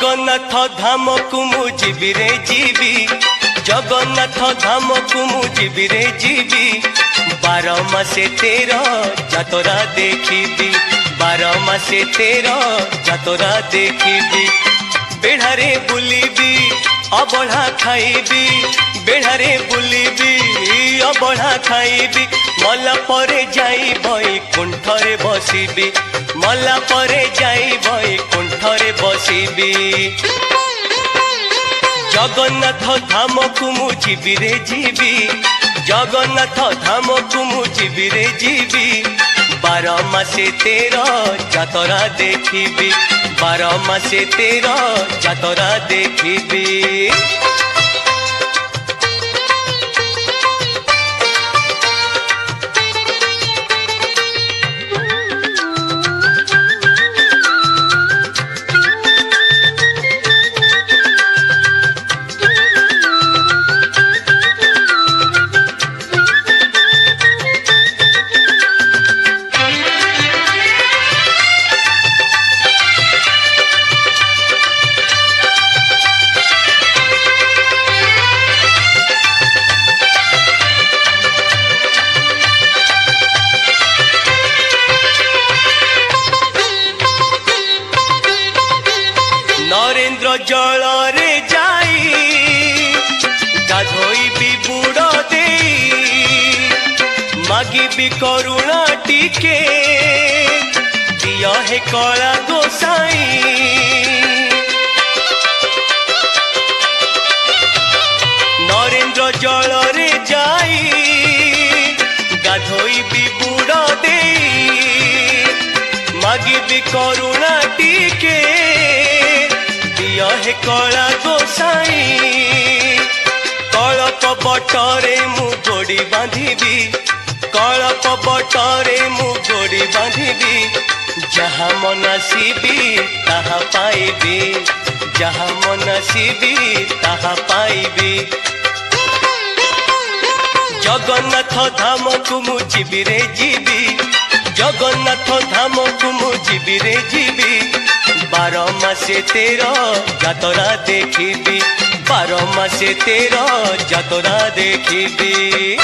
जगन्नाथ धाम को मु जीवी रे जीवी जगन्नाथ धाम को मु जीवी रे जीवी 12 मासे 13 जातरा देखिबी 12 मासे 13 जातरा देखिबी बेढ़ारे बुलिबी अबढ़ा खाइबी बेढ़ारे बुलिबी अबढ़ा खाइबी मला परे जाई भई कुंठरे बसिबी मला परे जाई भई कुंठरे बसिबी जगन्नाथ धाम को मु जीवी रे जीवी जगन्नाथ धाम को मु जीवी रे जीवी 12 मासे 13 जातरा देखिबी 12 मासे 13 जातरा देखिबी नरेंद्र जल रे जाई गाधोई बुड़ दे मागिबी करुणा टिके दिया है कला गोसाई नरेंद्र जल रे जाई गाधोई बुड़ दे मागिबी करुणा टिके हे कला गोसाई कलप बटरे मु गोड़ी बांधिबी कलप बटरे मु गोड़ी बांधिबी जहाँ मनसीबी ताहा पाइबी जहाँ मनसीबी ताहा पाइबी जगन्नाथ धाम को मु जीवी रे जीवी जगन्नाथ धाम को मु जीवी रे जीवी 12 मासे 13 जातरा देखिबी 12 मासे 13 जातरा देखिबी।